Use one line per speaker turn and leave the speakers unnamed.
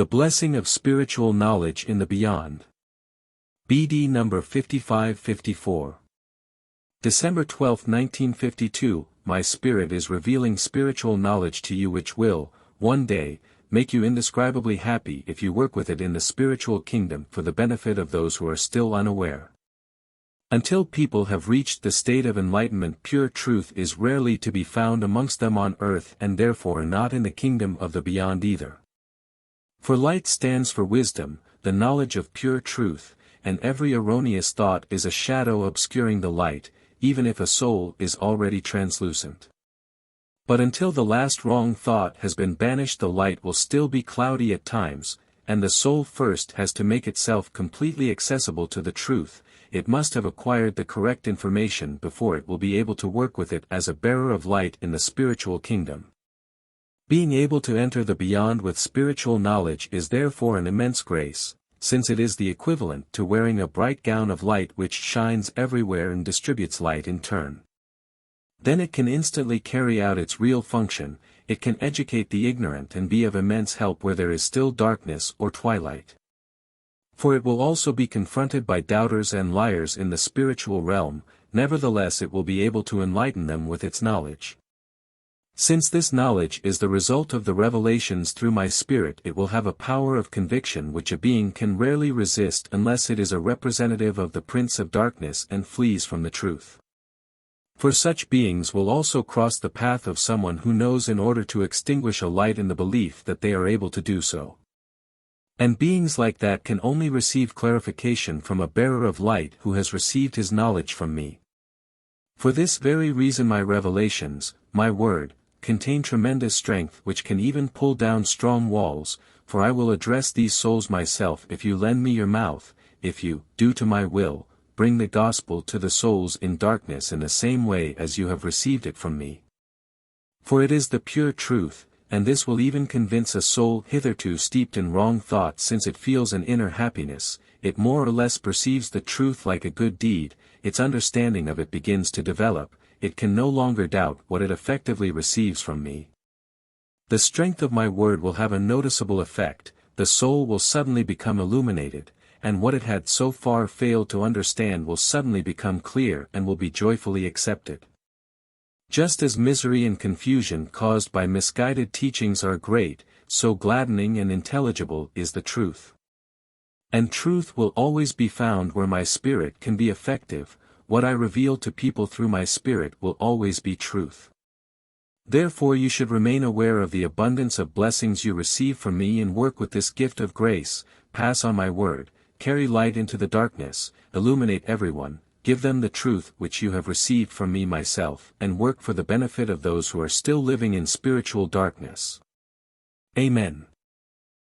The blessing of spiritual knowledge in the beyond. BD number 5554. December 12, 1952, my spirit is revealing spiritual knowledge to you which will, one day, make you indescribably happy if you work with it in the spiritual kingdom for the benefit of those who are still unaware. Until people have reached the state of enlightenment, pure truth is rarely to be found amongst them on earth and therefore not in the kingdom of the beyond either. For light stands for wisdom, the knowledge of pure truth, and every erroneous thought is a shadow obscuring the light, even if a soul is already translucent. But until the last wrong thought has been banished, the light will still be cloudy at times, and the soul first has to make itself completely accessible to the truth. It must have acquired the correct information before it will be able to work with it as a bearer of light in the spiritual kingdom. Being able to enter the beyond with spiritual knowledge is therefore an immense grace, since it is the equivalent to wearing a bright gown of light which shines everywhere and distributes light in turn. Then it can instantly carry out its real function, it can educate the ignorant and be of immense help where there is still darkness or twilight. For it will also be confronted by doubters and liars in the spiritual realm, nevertheless it will be able to enlighten them with its knowledge. Since this knowledge is the result of the revelations through my spirit, it will have a power of conviction which a being can rarely resist unless it is a representative of the Prince of Darkness and flees from the truth. For such beings will also cross the path of someone who knows in order to extinguish a light in the belief that they are able to do so. And beings like that can only receive clarification from a bearer of light who has received his knowledge from me. For this very reason my revelations, my word, contain tremendous strength which can even pull down strong walls, for I will address these souls myself if you lend me your mouth, if you, due to my will, bring the gospel to the souls in darkness in the same way as you have received it from me. For it is the pure truth, and this will even convince a soul hitherto steeped in wrong thought, since it feels an inner happiness, it more or less perceives the truth like a good deed, its understanding of it begins to develop, it can no longer doubt what it effectively receives from me. The strength of my word will have a noticeable effect, the soul will suddenly become illuminated, and what it had so far failed to understand will suddenly become clear and will be joyfully accepted. Just as misery and confusion caused by misguided teachings are great, so gladdening and intelligible is the truth. And truth will always be found where my spirit can be effective. What I reveal to people through my spirit will always be truth. Therefore you should remain aware of the abundance of blessings you receive from me and work with this gift of grace, pass on my word, carry light into the darkness, illuminate everyone, give them the truth which you have received from me myself, and work for the benefit of those who are still living in spiritual darkness. Amen.